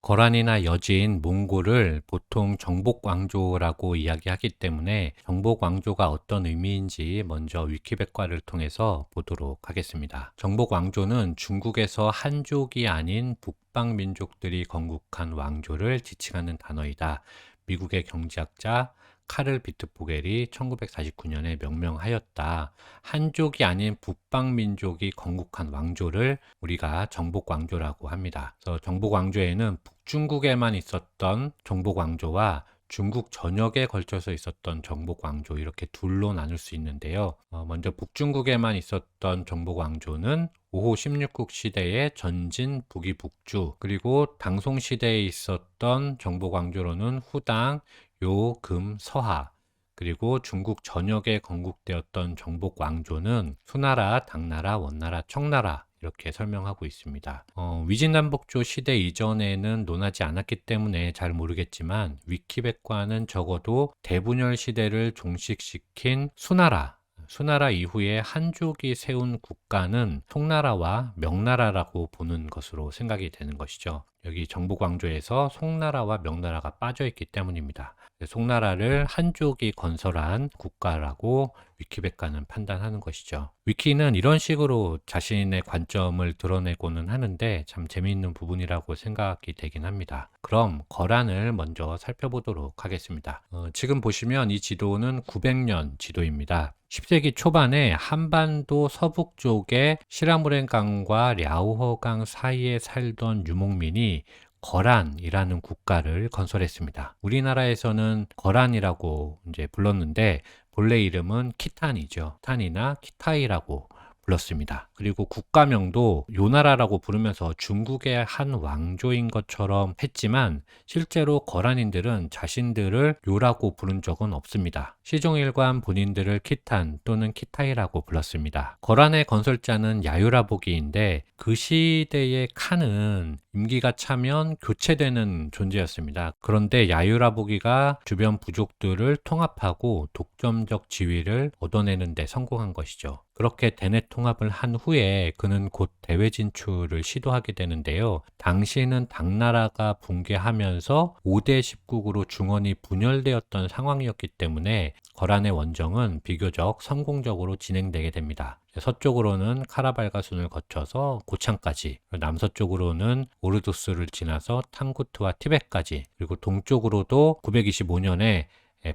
거란이나 여진, 몽골을 보통 정복왕조라고 이야기하기 때문에 정복왕조가 어떤 의미인지 먼저 위키백과를 통해서 보도록 하겠습니다. 정복왕조는 중국에서 한족이 아닌 북방 민족들이 건국한 왕조를 지칭하는 단어이다. 미국의 경제학자 카를 비트포겔이 1949년에 명명하였다. 한족이 아닌 북방 민족이 건국한 왕조를 우리가 정복왕조라고 합니다. 그래서 정복왕조에는 북중국에만 있었던 정복왕조와 중국 전역에 걸쳐서 있었던 정복왕조, 이렇게 둘로 나눌 수 있는데요. 먼저 북중국에만 있었던 정복왕조는 5호 16국 시대의 전진 북이 북주, 그리고 당송 시대에 있었던 정복왕조로는 후당, 요, 금, 서하, 그리고 중국 전역에 건국되었던 정복왕조는 수나라, 당나라, 원나라, 청나라, 이렇게 설명하고 있습니다. 위진남북조 시대 이전에는 논하지 않았기 때문에 잘 모르겠지만 위키백과는 적어도 대분열 시대를 종식시킨 수나라 이후에 한족이 세운 국가는 송나라와 명나라라고 보는 것으로 생각이 되는 것이죠. 여기 정복왕조에서 송나라와 명나라가 빠져 있기 때문입니다. 송나라를 한족이 건설한 국가라고 위키백과는 판단하는 것이죠. 위키는 이런 식으로 자신의 관점을 드러내고는 하는데 참 재미있는 부분이라고 생각이 되긴 합니다. 그럼 거란을 먼저 살펴보도록 하겠습니다. 지금 보시면 이 지도는 900년 지도입니다. 10세기 초반에 한반도 서북쪽에 시라무렌강과 랴오허강 사이에 살던 유목민이 거란이라는 국가를 건설했습니다. 우리나라에서는 거란이라고 이제 불렀는데 본래 이름은 키탄이죠. 키탄이나 키타이라고 불렀습니다. 그리고 국가명도 요나라라고 부르면서 중국의 한 왕조인 것처럼 했지만 실제로 거란인들은 자신들을 요라고 부른 적은 없습니다. 시종일관 본인들을 키탄 또는 키타이라고 불렀습니다. 거란의 건설자는 야유라보기인데 그 시대의 칸은 임기가 차면 교체되는 존재였습니다. 그런데 야유라보기가 주변 부족들을 통합하고 독점적 지위를 얻어내는 데 성공한 것이죠. 그렇게 대내 통합을 한 후에 그는 곧 대외 진출을 시도하게 되는데요. 당시에는 당나라가 붕괴하면서 5대 10국으로 중원이 분열되었던 상황이었기 때문에 거란의 원정은 비교적 성공적으로 진행되게 됩니다. 서쪽으로는 카라발가순을 거쳐서 고창까지, 남서쪽으로는 오르도스를 지나서 탕구트와 티벳까지, 그리고 동쪽으로도 925년에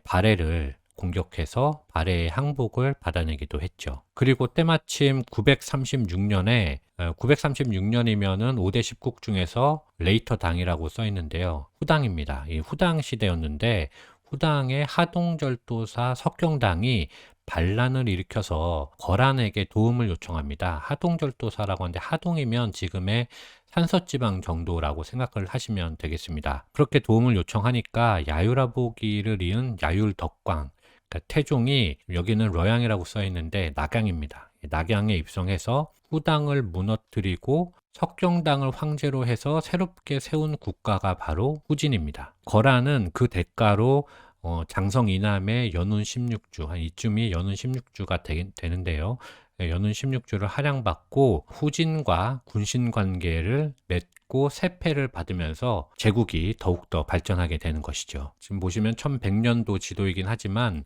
바레를 공격해서 바레의 항복을 받아내기도 했죠. 그리고 때마침 936년에 936년이면은 5대 10국 중에서 레이터 당이라고 써 있는데요. 후당입니다. 이 후당 시대였는데 후당의 하동절도사 석경당이 반란을 일으켜서 거란에게 도움을 요청합니다. 하동절도사라고 하는데 하동이면 지금의 산서지방 정도라고 생각을 하시면 되겠습니다. 그렇게 도움을 요청하니까 야유라보기를 이은 야율덕광, 그러니까 태종이, 여기는 러양이라고 써 있는데 낙양입니다. 낙양에 입성해서 후당을 무너뜨리고 석경당을 황제로 해서 새롭게 세운 국가가 바로 후진입니다. 거란은 그 대가로 장성 이남의 연운 16주, 한 이쯤이 연운 16주가 되는데요. 연운 16주를 할양받고 후진과 군신 관계를 맺고 세패를 받으면서 제국이 더욱더 발전하게 되는 것이죠. 지금 보시면 1100년도 지도이긴 하지만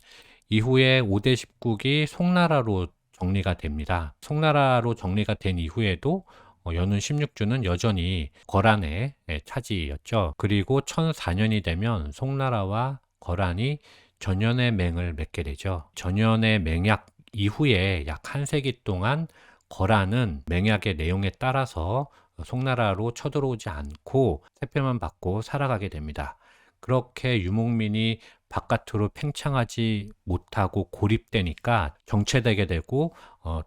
이후에 5대 10국이 송나라로 정리가 됩니다. 송나라로 정리가 된 이후에도 연운 16주는 여전히 거란의 차지였죠. 그리고 1004년이 되면 송나라와 거란이 전연의 맹을 맺게 되죠. 전연의 맹약 이후에 약 한 세기 동안 거란은 맹약의 내용에 따라서 송나라로 쳐들어오지 않고 세패만 받고 살아가게 됩니다. 그렇게 유목민이 바깥으로 팽창하지 못하고 고립되니까 정체되게 되고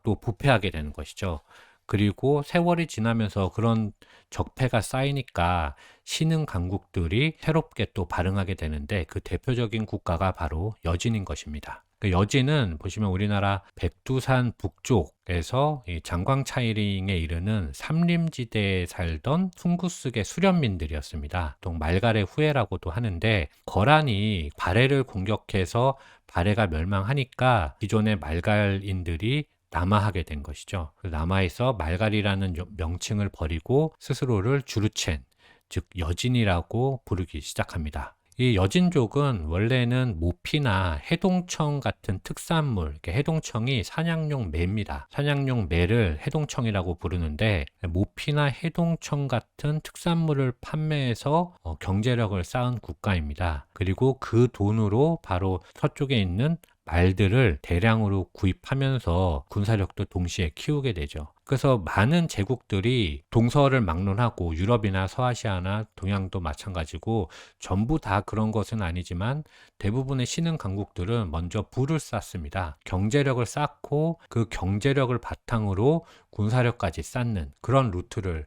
또 부패하게 되는 것이죠. 그리고 세월이 지나면서 그런 적폐가 쌓이니까 신흥 강국들이 새롭게 또 발흥하게 되는데 그 대표적인 국가가 바로 여진인 것입니다. 그 여진은 보시면 우리나라 백두산 북쪽에서 이 장광차이링에 이르는 삼림지대에 살던 숭구스계 수련민들이었습니다. 또 말갈의 후예라고도 하는데 거란이 바레를 공격해서 바레가 멸망하니까 기존의 말갈인들이 남하하게 된 것이죠. 남하에서 말갈이라는 명칭을 버리고 스스로를 주루첸, 즉 여진이라고 부르기 시작합니다. 이 여진족은 원래는 모피나 해동청 같은 특산물, 해동청이 사냥용 매입니다. 사냥용 매를 해동청이라고 부르는데, 모피나 해동청 같은 특산물을 판매해서 경제력을 쌓은 국가입니다. 그리고 그 돈으로 바로 서쪽에 있는 말들을 대량으로 구입하면서 군사력도 동시에 키우게 되죠. 그래서 많은 제국들이 동서를 막론하고, 유럽이나 서아시아나 동양도 마찬가지고 전부 다 그런 것은 아니지만 대부분의 신흥 강국들은 먼저 부를 쌓습니다. 경제력을 쌓고 그 경제력을 바탕으로 군사력까지 쌓는 그런 루트를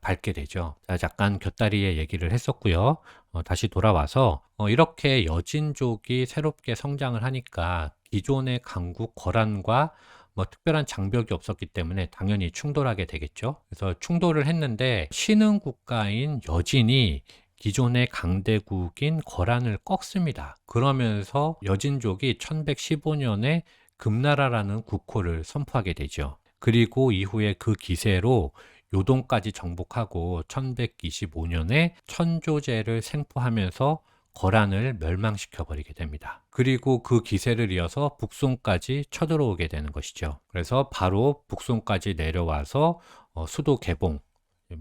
밟게 되죠. 자, 잠깐 곁다리의 얘기를 했었고요. 다시 돌아와서 이렇게 여진족이 새롭게 성장을 하니까 기존의 강국 거란과 뭐 특별한 장벽이 없었기 때문에 당연히 충돌하게 되겠죠. 그래서 충돌을 했는데 신흥 국가인 여진이 기존의 강대국인 거란을 꺾습니다. 그러면서 여진족이 1115년에 금나라라는 국호를 선포하게 되죠. 그리고 이후에 그 기세로 요동까지 정복하고 1125년에 천조제를 생포하면서 거란을 멸망시켜 버리게 됩니다. 그리고 그 기세를 이어서 북송까지 쳐들어오게 되는 것이죠. 그래서 바로 북송까지 내려와서 수도 개봉,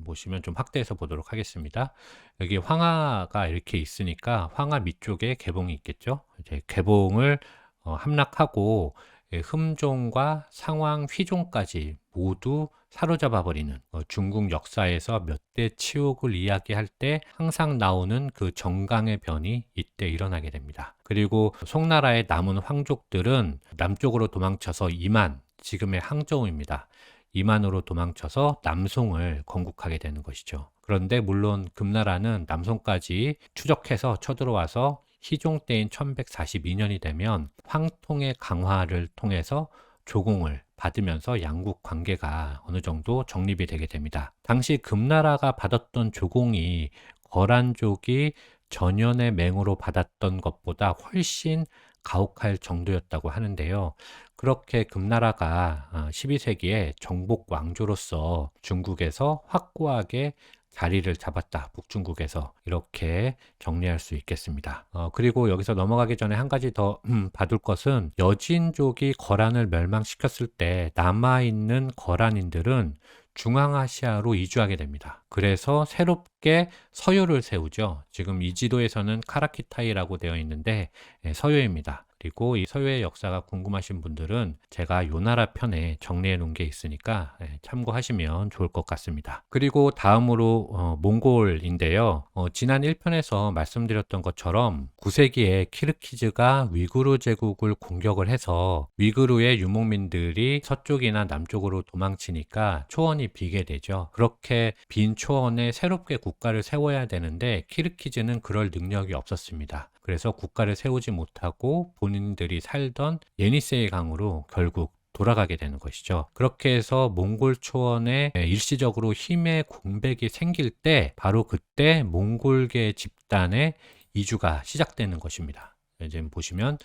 보시면 좀 확대해서 보도록 하겠습니다. 여기 황하가 이렇게 있으니까 황하 밑쪽에 개봉이 있겠죠. 이제 개봉을 함락하고 흠종과 상왕, 휘종까지 모두 사로잡아 버리는, 중국 역사에서 몇 대 치욕을 이야기할 때 항상 나오는 그 정강의 변이 이때 일어나게 됩니다. 그리고 송나라의 남은 황족들은 남쪽으로 도망쳐서 이만, 지금의 항저우입니다. 이만으로 도망쳐서 남송을 건국하게 되는 것이죠. 그런데 물론 금나라는 남송까지 추적해서 쳐들어와서 희종 때인 1142년이 되면 황통의 강화를 통해서 조공을 받으면서 양국 관계가 어느 정도 정립이 되게 됩니다. 당시 금나라가 받았던 조공이 거란족이 전현의 맹으로 받았던 것보다 훨씬 가혹할 정도였다고 하는데요. 그렇게 금나라가 12세기에 정복 왕조로서 중국에서 확고하게 자리를 잡았다. 북중국에서 이렇게 정리할 수 있겠습니다. 그리고 여기서 넘어가기 전에 한 가지 더 봐둘 것은, 여진족이 거란을 멸망시켰을 때 남아있는 거란인들은 중앙아시아로 이주하게 됩니다. 그래서 새롭게 서요를 세우죠. 지금 이 지도에서는 카라키타이라고 되어 있는데 서요입니다. 그리고 이 서요의 역사가 궁금하신 분들은 제가 요 나라 편에 정리해 놓은 게 있으니까 참고하시면 좋을 것 같습니다. 그리고 다음으로 몽골인데요. 지난 1편에서 말씀드렸던 것처럼 9세기에 키르키즈가 위구르 제국을 공격을 해서 위구르의 유목민들이 서쪽이나 남쪽으로 도망치니까 초원이 비게 되죠. 그렇게 빈 초원에 새롭게 국가를 세워야 되는데 키르키즈는 그럴 능력이 없었습니다. 그래서 국가를 세우지 못하고 본인들이 살던 예니세이 강으로 결국 돌아가게 되는 것이죠. 그렇게 해서 몽골 초원에 일시적으로 힘의 공백이 생길 때 바로 그때 몽골계 집단의 이주가 시작되는 것입니다. 지금 보시면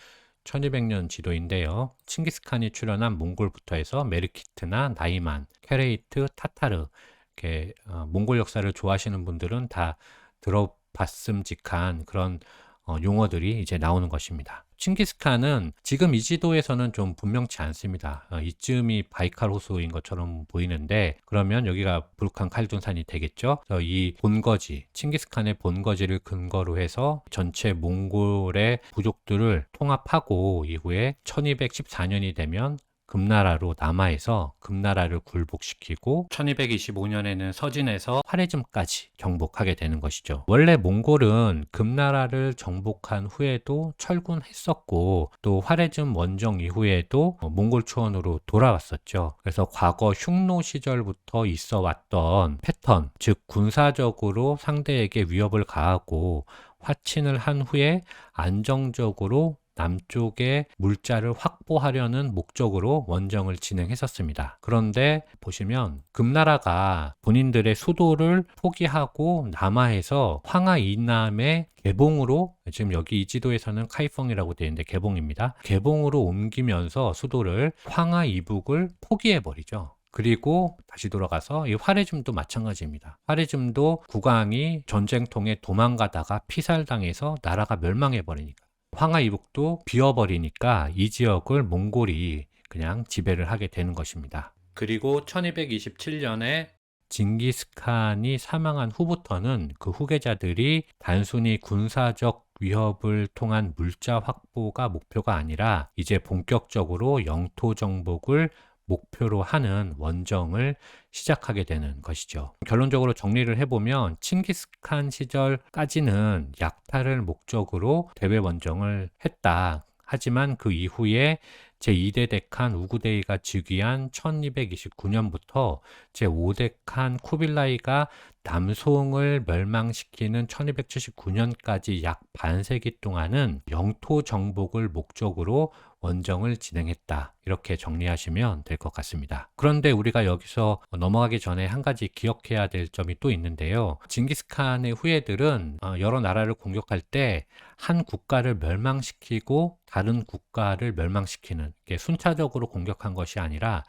1200년 지도인데요. 칭기스칸이 출현한 몽골부터 해서 메르키트나 나이만, 케레이트, 타타르, 이렇게 몽골 역사를 좋아하시는 분들은 다 들어봤음직한 그런 용어들이 이제 나오는 것입니다. 칭기스칸은 지금 이 지도에서는 좀 분명치 않습니다. 이쯤이 바이칼 호수인 것처럼 보이는데, 그러면 여기가 부르칸 칼둔산이 되겠죠. 이 본거지, 칭기스칸의 본거지를 근거로 해서 전체 몽골의 부족들을 통합하고 이후에 1214년이 되면 금나라로 남하에서 금나라를 굴복시키고 1225년에는 서진에서 화레즘까지 정복하게 되는 것이죠. 원래 몽골은 금나라를 정복한 후에도 철군했었고 또 화레즘 원정 이후에도 몽골 초원으로 돌아왔었죠. 그래서 과거 흉노 시절부터 있어 왔던 패턴, 즉 군사적으로 상대에게 위협을 가하고 화친을 한 후에 안정적으로 남쪽의 물자를 확보하려는 목적으로 원정을 진행했었습니다. 그런데 보시면 금나라가 본인들의 수도를 포기하고 남하에서 황하 이남의 개봉으로, 지금 여기 이 지도에서는 카이펑이라고 되어 있는데 개봉입니다. 개봉으로 옮기면서 수도를 황하 이북을 포기해버리죠. 그리고 다시 돌아가서 이 화레줌도 마찬가지입니다. 화레줌도 국왕이 전쟁통에 도망가다가 피살당해서 나라가 멸망해버리니까, 황하 이북도 비어버리니까 이 지역을 몽골이 그냥 지배를 하게 되는 것입니다. 그리고 1227년에 징기스칸이 사망한 후부터는 그 후계자들이 단순히 군사적 위협을 통한 물자 확보가 목표가 아니라 이제 본격적으로 영토 정복을 목표로 하는 원정을 시작하게 되는 것이죠. 결론적으로 정리를 해보면 칭기스칸 시절까지는 약탈을 목적으로 대외 원정을 했다. 하지만 그 이후에 제2대 데칸 우구데이가 즉위한 1229년부터 제5대 칸 쿠빌라이가 남송을 멸망시키는 1279년까지 약 반세기 동안은 영토 정복을 목적으로 원정을 진행했다. 이렇게 정리하시면 될 것 같습니다. 그런데 우리가 여기서 넘어가기 전에 한 가지 기억해야 될 점이 또 있는데요. 징기스칸의 후예들은 여러 나라를 공격할 때 한 국가를 멸망시키고 다른 국가를 멸망시키는, 이게 순차적으로 공격한 것이 아니라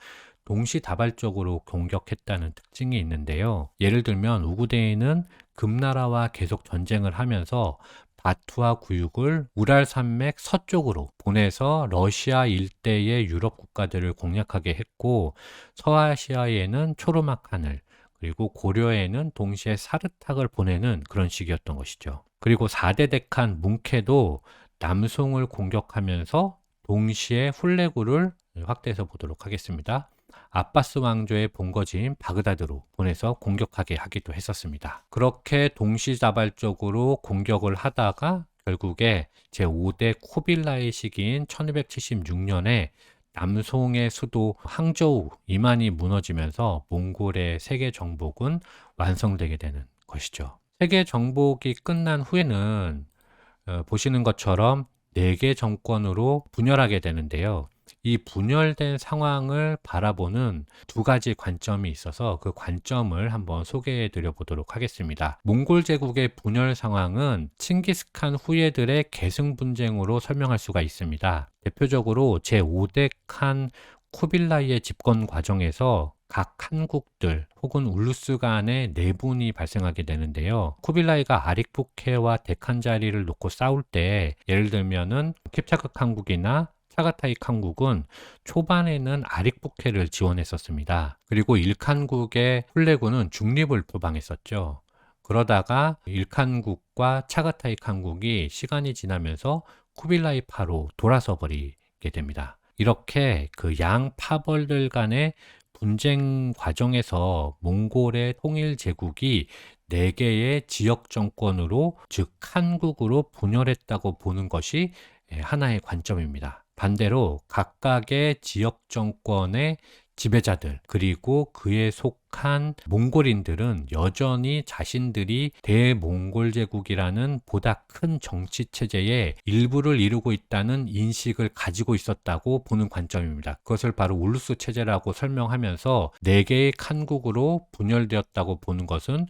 동시다발적으로 공격했다는 특징이 있는데요. 예를 들면 우구데이는 금나라와 계속 전쟁을 하면서 바투와 구육을 우랄 산맥 서쪽으로 보내서 러시아 일대의 유럽 국가들을 공략하게 했고, 서아시아에는 초르마칸을, 그리고 고려에는 동시에 사르탁을 보내는 그런 식이었던 것이죠. 그리고 4대 데칸 뭉케도 남송을 공격하면서 동시에 훌레구를 확대해서 보도록 하겠습니다. 아바스 왕조의 본거지인 바그다드로 보내서 공격하게 하기도 했었습니다. 그렇게 동시다발적으로 공격을 하다가 결국에 제5대 쿠빌라이 시기인 1276년에 남송의 수도 항저우 이만이 무너지면서 몽골의 세계 정복은 완성되게 되는 것이죠. 세계 정복이 끝난 후에는 보시는 것처럼 4개 정권으로 분열하게 되는데요. 이 분열된 상황을 바라보는 두 가지 관점이 있어서 그 관점을 한번 소개해 드려 보도록 하겠습니다. 몽골 제국의 분열 상황은 칭기스칸 후예들의 계승 분쟁으로 설명할 수가 있습니다. 대표적으로 제5대 칸 쿠빌라이의 집권 과정에서 각 칸국들 혹은 울루스 간의 내분이 발생하게 되는데요. 쿠빌라이가 아릭부케와 데칸자리를 놓고 싸울 때, 예를 들면은 킵차크 칸국이나 차가타이 칸국은 초반에는 아릭부케를 지원했었습니다. 그리고 일칸국의 훌레구는 중립을 표방했었죠. 그러다가 일칸국과 차가타이 칸국이 시간이 지나면서 쿠빌라이파로 돌아서 버리게 됩니다. 이렇게 그 양 파벌들 간의 분쟁 과정에서 몽골의 통일 제국이 4개의 지역 정권으로, 즉 칸국으로 분열했다고 보는 것이 하나의 관점입니다. 반대로 각각의 지역 정권의 지배자들 그리고 그에 속한 몽골인들은 여전히 자신들이 대몽골 제국이라는 보다 큰 정치 체제의 일부를 이루고 있다는 인식을 가지고 있었다고 보는 관점입니다. 그것을 바로 울루스 체제라고 설명하면서 4개의 칸국으로 분열되었다고 보는 것은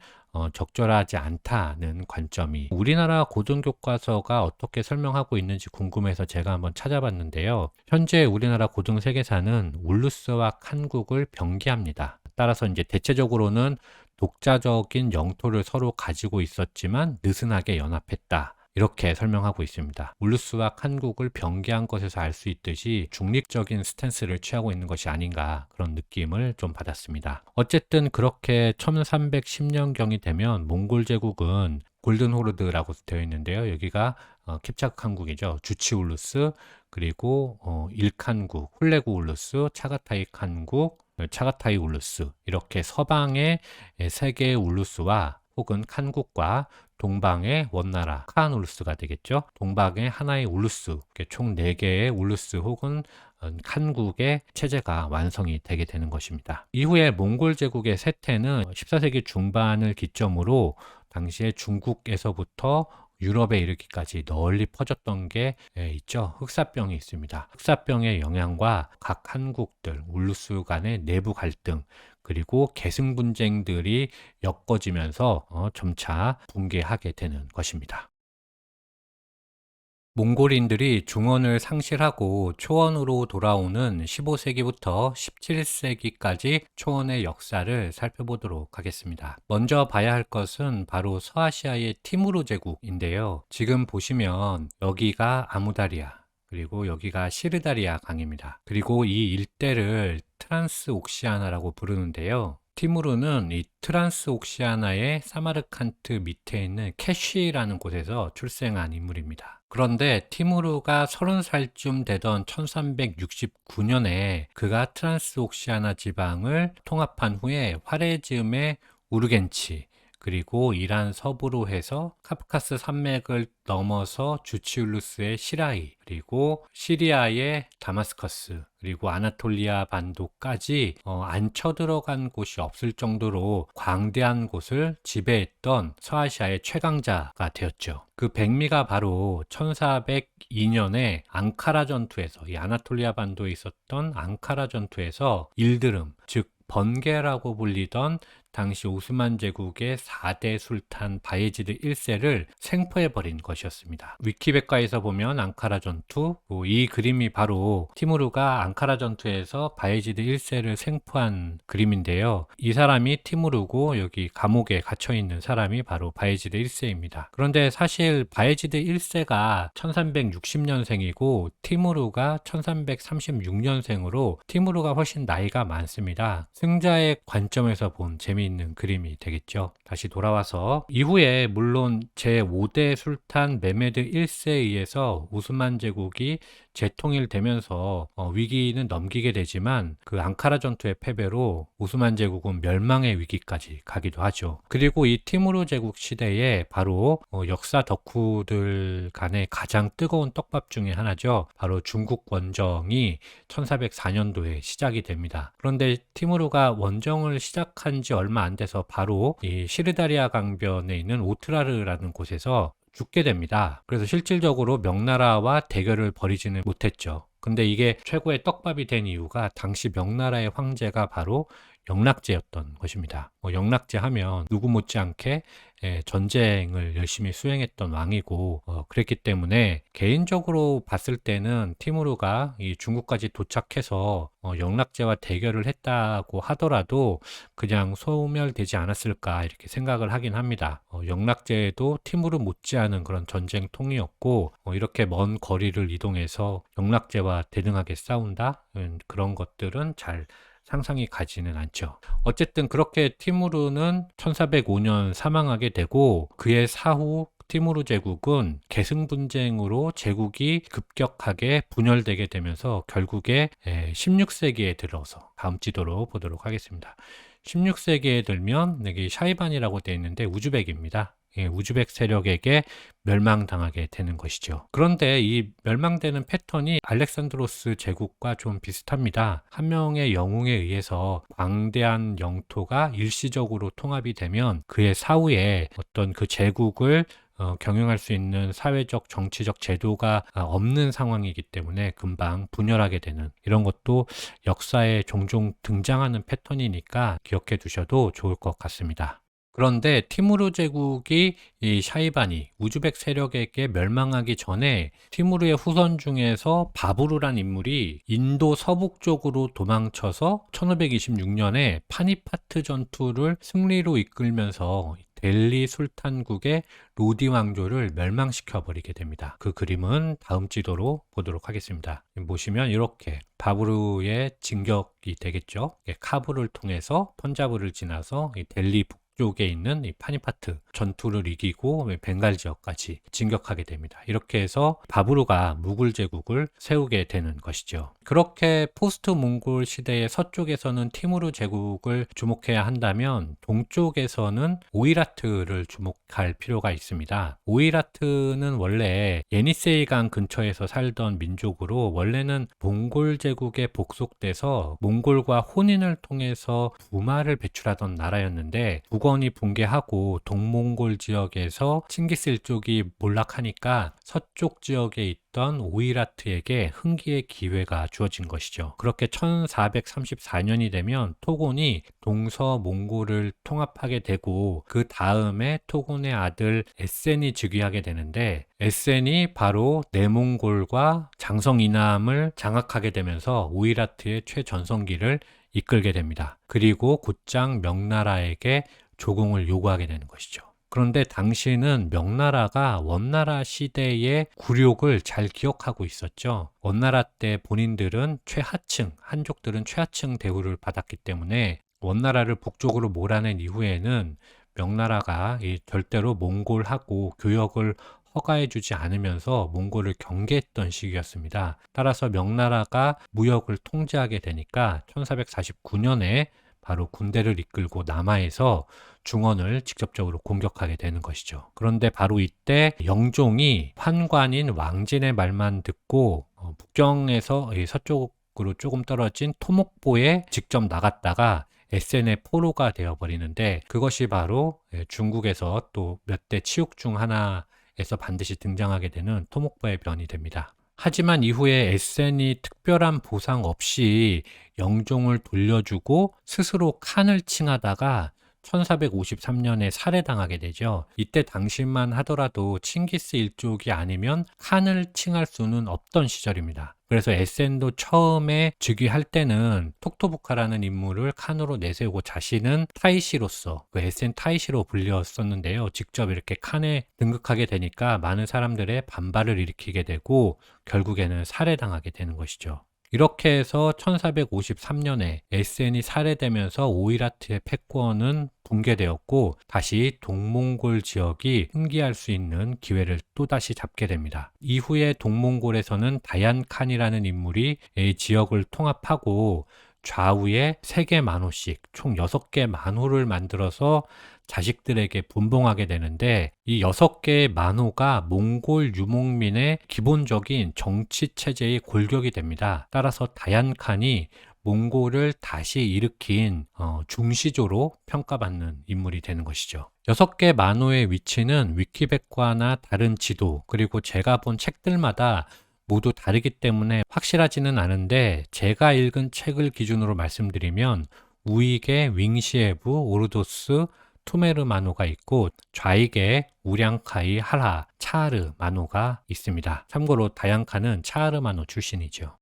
적절하지 않다는 관점이, 우리나라 고등교과서가 어떻게 설명하고 있는지 궁금해서 제가 한번 찾아봤는데요. 현재 우리나라 고등세계사는 울루스와 칸국을 병기합니다. 따라서 이제 대체적으로는 독자적인 영토를 서로 가지고 있었지만 느슨하게 연합했다, 이렇게 설명하고 있습니다. 울루스와 칸국을 병기한 것에서 알 수 있듯이 중립적인 스탠스를 취하고 있는 것이 아닌가, 그런 느낌을 좀 받았습니다. 어쨌든 그렇게 1310년경이 되면 몽골 제국은 골든 호르드라고 되어 있는데요. 여기가 킵차크 칸국이죠. 주치 울루스, 그리고 일칸국, 훌레구 울루스, 차가타이 칸국, 차가타이 울루스, 이렇게 서방의 3개의 울루스와 혹은 칸국과 동방의 원나라 카한 울루스가 되겠죠. 동방의 하나의 울루스, 총 4개의 울루스 혹은 칸국의 체제가 완성이 되게 되는 것입니다. 이후에 몽골 제국의 쇠퇴는 14세기 중반을 기점으로 당시에 중국에서부터 유럽에 이르기까지 널리 퍼졌던 게 있죠. 흑사병이 있습니다. 흑사병의 영향과 각 한국들, 울루스 간의 내부 갈등, 그리고 계승 분쟁들이 엮어지면서 점차 붕괴하게 되는 것입니다. 몽골인들이 중원을 상실하고 초원으로 돌아오는 15세기부터 17세기까지 초원의 역사를 살펴보도록 하겠습니다. 먼저 봐야 할 것은 바로 서아시아의 티무르 제국인데요. 지금 보시면 여기가 아무다리아, 그리고 여기가 시르다리아 강입니다. 그리고 이 일대를 트란스옥시아나라고 부르는데요. 티무르는 이 트란스옥시아나의 사마르칸트 밑에 있는 캐쉬라는 곳에서 출생한 인물입니다. 그런데 티무르가 30살쯤 되던 1369년에 그가 트란스옥시아나 지방을 통합한 후에 화레즘의 우르겐치, 그리고 이란 서부로 해서 카프카스 산맥을 넘어서 주치울루스의 시라이, 그리고 시리아의 다마스커스, 그리고 아나톨리아 반도까지 안 쳐들어간 곳이 없을 정도로 광대한 곳을 지배했던 서아시아의 최강자가 되었죠. 그 백미가 바로 1402년에 앙카라 전투에서, 이 아나톨리아 반도에 있었던 앙카라 전투에서 일드름, 즉 번개라고 불리던 당시 오스만 제국의 4대 술탄 바예지드 1세를 생포해버린 것이었습니다. 위키백과에서 보면 앙카라 전투, 이 그림이 바로 티무르가 앙카라 전투에서 바예지드 1세를 생포한 그림인데요. 이 사람이 티무르고 여기 감옥에 갇혀있는 사람이 바로 바예지드 1세입니다. 그런데 사실 바예지드 1세가 1360년생이고 티무르가 1336년생으로 티무르가 훨씬 나이가 많습니다. 승자의 관점에서 본 재미있는 그림이 되겠죠. 다시 돌아와서 이후에 물론 제5대 술탄 메메드 1세에 의해서 오스만 제국이 재통일되면서 위기는 넘기게 되지만 그 앙카라 전투의 패배로 오스만 제국은 멸망의 위기까지 가기도 하죠. 그리고 이 티무르 제국 시대에 바로 역사 덕후들 간의 가장 뜨거운 떡밥 중에 하나죠. 바로 중국 원정이 1404년도에 시작이 됩니다. 그런데 티무르가 원정을 시작한 지 얼마 안 돼서 바로 이 시르다리아 강변에 있는 오트라르라는 곳에서 죽게 됩니다. 그래서 실질적으로 명나라와 대결을 벌이지는 못했죠. 근데 이게 최고의 떡밥이 된 이유가 당시 명나라의 황제가 바로 영락제였던 것입니다. 영락제 하면 누구 못지않게 전쟁을 열심히 수행했던 왕이고 그랬기 때문에 개인적으로 봤을 때는 티무르가 이 중국까지 도착해서 영락제와 대결을 했다고 하더라도 그냥 소멸되지 않았을까 이렇게 생각을 하긴 합니다. 영락제도 티무르 못지않은 그런 전쟁통이었고 이렇게 먼 거리를 이동해서 영락제와 대등하게 싸운다? 그런 것들은 잘 상상이 가지는 않죠. 어쨌든 그렇게 티무르는 1405년 사망하게 되고 그의 사후 티무르 제국은 계승 분쟁으로 제국이 급격하게 분열되게 되면서 결국에 16세기에 들어서 다음 지도로 보도록 하겠습니다. 16세기에 들면 여기 샤이반이라고 되어 있는데 우즈벡입니다. 우즈벡 세력에게 멸망당하게 되는 것이죠. 그런데 이 멸망되는 패턴이 알렉산드로스 제국과 좀 비슷합니다. 한 명의 영웅에 의해서 광대한 영토가 일시적으로 통합이 되면 그의 사후에 어떤 그 제국을 경영할 수 있는 사회적, 정치적 제도가 없는 상황이기 때문에 금방 분열하게 되는 이런 것도 역사에 종종 등장하는 패턴이니까 기억해 두셔도 좋을 것 같습니다. 그런데 티무르 제국이 이 샤이바니, 우즈벡 세력에게 멸망하기 전에 티무르의 후손 중에서 바부르란 인물이 인도 서북 쪽으로 도망쳐서 1526년에 파니파트 전투를 승리로 이끌면서 델리 술탄국의 로디 왕조를 멸망시켜 버리게 됩니다. 그 그림은 다음 지도로 보도록 하겠습니다. 보시면 이렇게 바부르의 진격이 되겠죠. 카불을 통해서 펀자브를 지나서 이 델리 북쪽에 있는 이 파니파트 전투를 이기고 벵갈 지역까지 진격하게 됩니다. 이렇게 해서 바부르가 무굴 제국을 세우게 되는 것이죠. 그렇게 포스트 몽골 시대의 서쪽에서는 티무르 제국을 주목해야 한다면 동쪽에서는 오이라트를 주목할 필요가 있습니다. 오이라트는 원래 예니세이강 근처에서 살던 민족으로 원래는 몽골 제국에 복속돼서 몽골과 혼인을 통해서 부마를 배출하던 나라였는데 이번이 붕괴하고 동몽골 지역에서 칭기스 일족이 몰락하니까 서쪽 지역에 있던 오이라트에게 흥기의 기회가 주어진 것이죠. 그렇게 1434년이 되면 토곤이 동서몽골을 통합하게 되고 그 다음에 토곤의 아들 에센이 즉위하게 되는데, 에센이 바로 내몽골과 장성 이남을 장악하게 되면서 오이라트의 최전성기를 이끌게 됩니다. 그리고 곧장 명나라에게 조공을 요구하게 되는 것이죠. 그런데 당시는 명나라가 원나라 시대의 굴욕을 잘 기억하고 있었죠. 원나라 때 본인들은 최하층, 한족들은 최하층 대우를 받았기 때문에 원나라를 북쪽으로 몰아낸 이후에는 명나라가 절대로 몽골하고 교역을 허가해주지 않으면서 몽골을 경계했던 시기였습니다. 따라서 명나라가 무역을 통제하게 되니까 1449년에 바로 군대를 이끌고 남하에서 중원을 직접적으로 공격하게 되는 것이죠. 그런데 바로 이때 영종이 환관인 왕진의 말만 듣고 북경에서 서쪽으로 조금 떨어진 토목보에 직접 나갔다가 에센의 포로가 되어버리는데, 그것이 바로 중국에서 또 몇 대 치욕 중 하나에서 반드시 등장하게 되는 토목보의 변이 됩니다. 하지만 이후에 에센이 특별한 보상 없이 영종을 돌려주고 스스로 칸을 칭하다가 1453년에 살해당하게 되죠. 이때 당시만 하더라도 칭기스 일족이 아니면 칸을 칭할 수는 없던 시절입니다. 그래서 에센도 처음에 즉위할 때는 톡토부카라는 인물을 칸으로 내세우고 자신은 타이시로서 그 에센 타이시로 불렸었는데요. 직접 이렇게 칸에 등극하게 되니까 많은 사람들의 반발을 일으키게 되고 결국에는 살해당하게 되는 것이죠. 이렇게 해서 1453년에 에센이 살해되면서 오이라트의 패권은 붕괴되었고 다시 동몽골 지역이 흥기할 수 있는 기회를 또다시 잡게 됩니다. 이후에 동몽골에서는 다얀칸이라는 인물이 이 지역을 통합하고 좌우에 3개 만호씩 총 6개 만호를 만들어서 자식들에게 분봉하게 되는데, 이 6개의 만호가 몽골 유목민의 기본적인 정치 체제의 골격이 됩니다. 따라서 다얀칸이 몽골을 다시 일으킨 중시조로 평가받는 인물이 되는 것이죠. 6개 만호의 위치는 위키백과나 다른 지도 그리고 제가 본 책들마다 모두 다르기 때문에 확실하지는 않은데, 제가 읽은 책을 기준으로 말씀드리면 우익에 윙시에브, 오르도스, 투메르 만호가 있고 좌익에 우량카이, 하라, 차르 만호가 있습니다. 참고로 다얀칸은 차르 만호 출신이죠.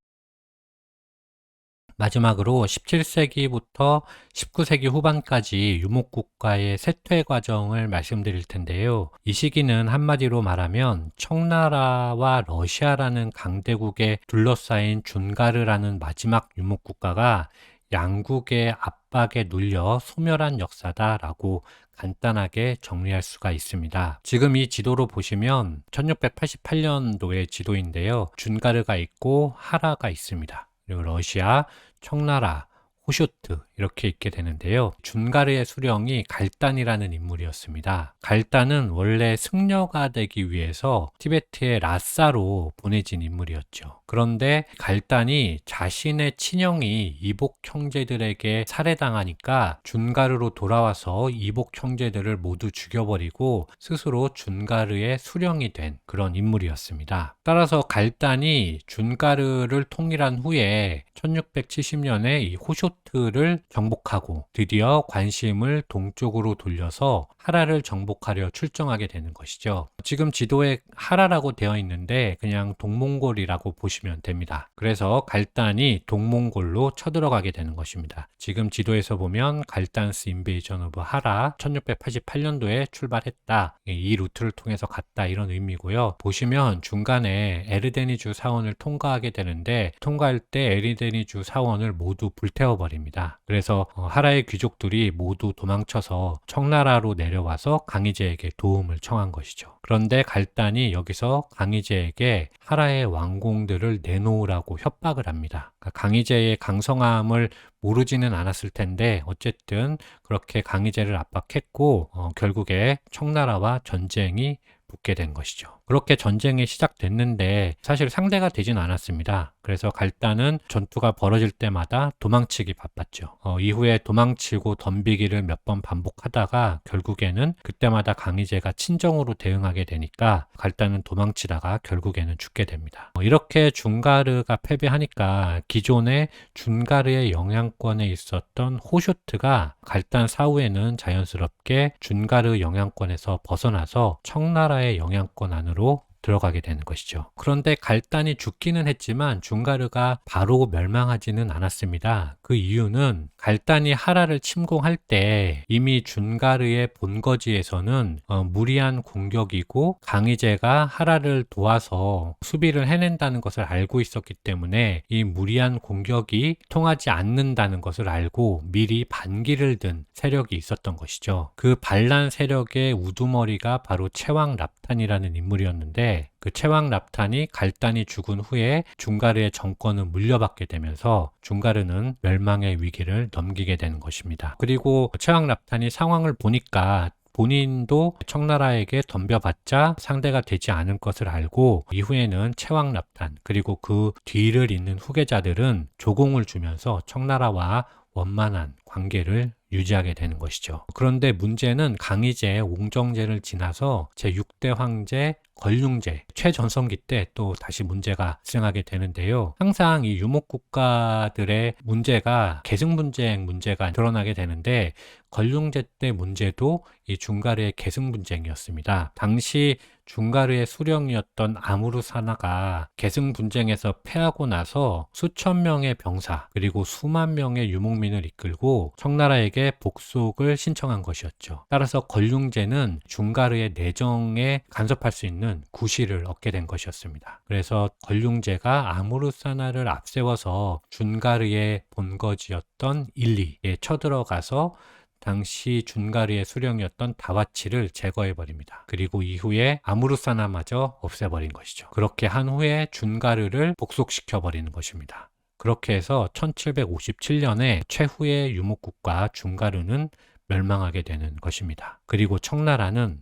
마지막으로 17세기부터 19세기 후반까지 유목국가의 쇠퇴 과정을 말씀드릴 텐데요. 이 시기는 한마디로 말하면 청나라와 러시아라는 강대국에 둘러싸인 준가르라는 마지막 유목국가가 양국의 압박에 눌려 소멸한 역사다라고 간단하게 정리할 수가 있습니다. 지금 이 지도로 보시면 1688년도의 지도인데요. 준가르가 있고 하라가 있습니다. 그리고 러시아, 청나라, 호쇼트 이렇게 있게 되는데요. 준가르의 수령이 갈단이라는 인물이었습니다. 갈단은 원래 승려가 되기 위해서 티베트의 라싸로 보내진 인물이었죠. 그런데 갈단이 자신의 친형이 이복 형제들에게 살해당하니까 준가르로 돌아와서 이복 형제들을 모두 죽여버리고 스스로 준가르의 수령이 된 그런 인물이었습니다. 따라서 갈단이 준가르를 통일한 후에 1670년에 이 호쇼트를 정복하고 드디어 관심을 동쪽으로 돌려서 하라를 정복하려 출정하게 되는 것이죠. 지금 지도에 하라라고 되어 있는데 그냥 동몽골이라고 보시면 됩니다. 그래서 갈단이 동몽골로 쳐들어가게 되는 것입니다. 지금 지도에서 보면 갈단스 인베이전 오브 하라 1688년도에 출발했다. 이 루트를 통해서 갔다 이런 의미고요. 보시면 중간에 에르데니주 사원을 통과하게 되는데 통과할 때 에르데니주 사원을 모두 불태워버립니다. 그래서 하라의 귀족들이 모두 도망쳐서 청나라로 내려와서 강희제에게 도움을 청한 것이죠. 그런데 갈단이 여기서 강희제에게 하라의 왕공들을 내놓으라고 협박을 합니다. 그러니까 강희제의 강성함을 모르지는 않았을 텐데 어쨌든 그렇게 강희제를 압박했고 결국에 청나라와 전쟁이 붙게 된 것이죠. 그렇게 전쟁이 시작됐는데 사실 상대가 되진 않았습니다. 그래서 갈단은 전투가 벌어질 때마다 도망치기 바빴죠. 이후에 도망치고 덤비기를 몇 번 반복하다가 결국에는 그때마다 강희제가 친정으로 대응하게 되니까 갈단은 도망치다가 결국에는 죽게 됩니다. 이렇게 준가르가 패배하니까 기존의 준가르의 영향권에 있었던 호쇼트가 갈단 사후에는 자연스럽게 준가르 영향권에서 벗어나서 청나라의 영향권 안으로 들어가게 되는 것이죠. 그런데 갈단이 죽기는 했지만 준가르가 바로 멸망하지는 않았습니다. 그 이유는 갈단이 하라를 침공할 때 이미 준가르의 본거지에서는 무리한 공격이고 강희제가 하라를 도와서 수비를 해낸다는 것을 알고 있었기 때문에 이 무리한 공격이 통하지 않는다는 것을 알고 미리 반기를 든 세력이 있었던 것이죠. 그 반란 세력의 우두머리가 바로 채왕 랍탄이라는 인물이었는데 그 채왕 랍탄이 갈단이 죽은 후에 준가르의 정권을 물려받게 되면서 준가르는 멸망의 위기를 넘기게 되는 것입니다. 그리고 채왕 랍탄이 상황을 보니까 본인도 청나라에게 덤벼봤자 상대가 되지 않을 것을 알고 이후에는 채왕 랍탄 그리고 그 뒤를 잇는 후계자들은 조공을 주면서 청나라와 원만한 관계를 유지하게 되는 것이죠. 그런데 문제는 강희제, 옹정제를 지나서 제6대 황제 걸륭제, 최전성기 때 또 다시 문제가 발생하게 되는데요. 항상 이 유목국가들의 문제가 계승분쟁 문제가 드러나게 되는데 걸륭제 때 문제도 이 준가르의 계승분쟁이었습니다. 당시 준가르의 수령이었던 아무르사나가 계승분쟁에서 패하고 나서 수천 명의 병사 그리고 수만 명의 유목민을 이끌고 청나라에게 복속을 신청한 것이었죠. 따라서 걸륭제는 준가르의 내정에 간섭할 수 있는 구실을 얻게 된 것이었습니다. 그래서 걸륭제가 아무르사나를 앞세워서 준가르의 본거지였던 일리에 쳐들어가서 당시 준가르의 수령이었던 다와치를 제거해버립니다. 그리고 이후에 아무르사나마저 없애버린 것이죠. 그렇게 한 후에 준가르를 복속시켜버리는 것입니다. 그렇게 해서 1757년에 최후의 유목국가 준가르는 멸망하게 되는 것입니다. 그리고 청나라는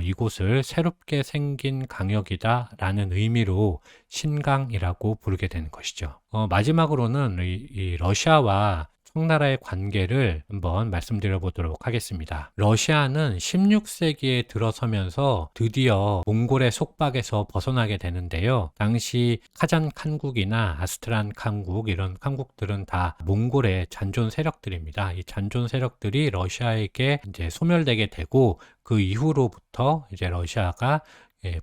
이곳을 새롭게 생긴 강역이다 라는 의미로 신강이라고 부르게 되는 것이죠. 마지막으로는 이 러시아와 청나라의 관계를 한번 말씀드려 보도록 하겠습니다. 러시아는 16세기에 들어서면서 드디어 몽골의 속박에서 벗어나게 되는데요. 당시 카잔 칸국이나 아스트란 칸국 이런 칸국들은 다 몽골의 잔존 세력들입니다. 이 잔존 세력들이 러시아에게 이제 소멸되게 되고 그 이후로부터 이제 러시아가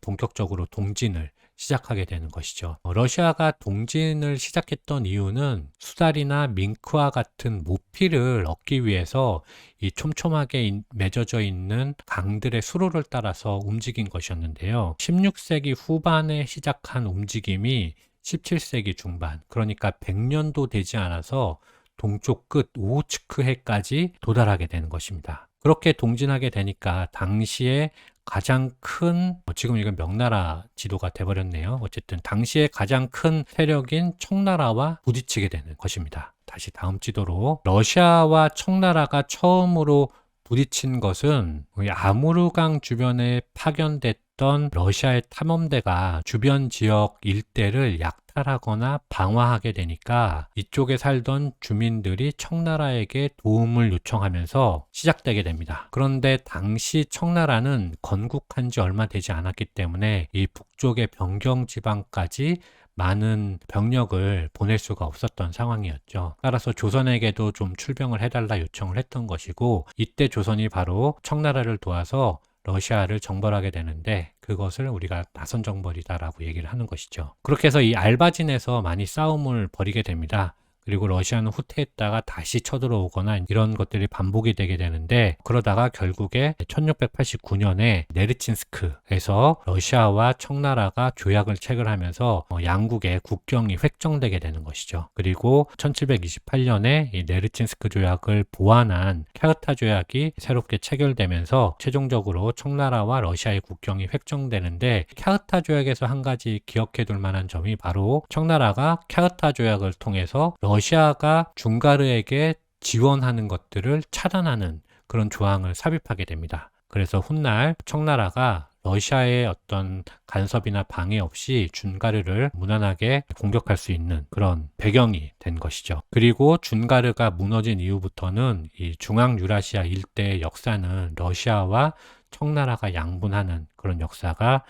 본격적으로 동진을 시작하게 되는 것이죠. 러시아가 동진을 시작했던 이유는 수달이나 밍크와 같은 모피를 얻기 위해서 이 촘촘하게 맺어져 있는 강들의 수로를 따라서 움직인 것이었는데요. 16세기 후반에 시작한 움직임이 17세기 중반, 그러니까 100년도 되지 않아서 동쪽 끝 오호츠크해까지 도달하게 되는 것입니다. 그렇게 동진하게 되니까 당시에 가장 큰, 지금 이건 명나라 지도가 돼버렸네요. 어쨌든 당시에 가장 큰 세력인 청나라와 부딪히게 되는 것입니다. 다시 다음 지도로 러시아와 청나라가 처음으로 부딪힌 것은 아무르강 주변에 파견됐던 러시아의 탐험대가 주변 지역 일대를 약탈하거나 방화하게 되니까 이쪽에 살던 주민들이 청나라에게 도움을 요청하면서 시작되게 됩니다. 그런데 당시 청나라는 건국한 지 얼마 되지 않았기 때문에 이 북쪽의 변경 지방까지 많은 병력을 보낼 수가 없었던 상황이었죠. 따라서 조선에게도 좀 출병을 해달라 요청을 했던 것이고 이때 조선이 바로 청나라를 도와서 러시아를 정벌하게 되는데 그것을 우리가 나선 정벌이다라고 얘기를 하는 것이죠. 그렇게 해서 이 알바진에서 많이 싸움을 벌이게 됩니다. 그리고 러시아는 후퇴했다가 다시 쳐들어오거나 이런 것들이 반복이 되게 되는데 그러다가 결국에 1689년에 네르친스크에서 러시아와 청나라가 조약을 체결하면서 양국의 국경이 획정되게 되는 것이죠. 그리고 1728년에 이 네르친스크 조약을 보완한 캬흐타 조약이 새롭게 체결되면서 최종적으로 청나라와 러시아의 국경이 획정되는데 캬흐타 조약에서 한 가지 기억해 둘 만한 점이 바로 청나라가 캬흐타 조약을 통해서 러시아가 준가르에게 지원하는 것들을 차단하는 그런 조항을 삽입하게 됩니다. 그래서 훗날 청나라가 러시아의 어떤 간섭이나 방해 없이 준가르를 무난하게 공격할 수 있는 그런 배경이 된 것이죠. 그리고 준가르가 무너진 이후부터는 이 중앙 유라시아 일대의 역사는 러시아와 청나라가 양분하는 그런 역사가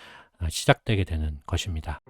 시작되게 되는 것입니다.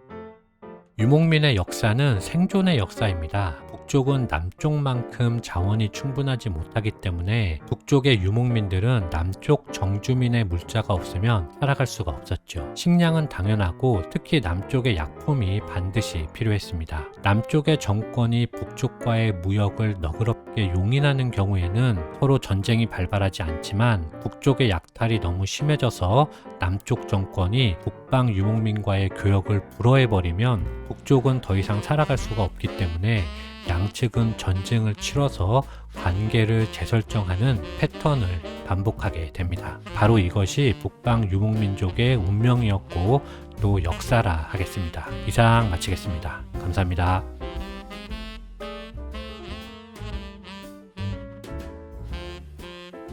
유목민의 역사는 생존의 역사입니다. 북쪽은 남쪽만큼 자원이 충분하지 못하기 때문에 북쪽의 유목민들은 남쪽 정주민의 물자가 없으면 살아갈 수가 없었죠. 식량은 당연하고 특히 남쪽의 약품이 반드시 필요했습니다. 남쪽의 정권이 북쪽과의 무역을 너그럽게 용인하는 경우에는 서로 전쟁이 발발하지 않지만 북쪽의 약탈이 너무 심해져서 남쪽 정권이 북방 유목민과의 교역을 불허해버리면 북쪽은 더 이상 살아갈 수가 없기 때문에 양측은 전쟁을 치러서 관계를 재설정하는 패턴을 반복하게 됩니다. 바로 이것이 북방 유목민족의 운명이었고 또 역사라 하겠습니다. 이상 마치겠습니다. 감사합니다.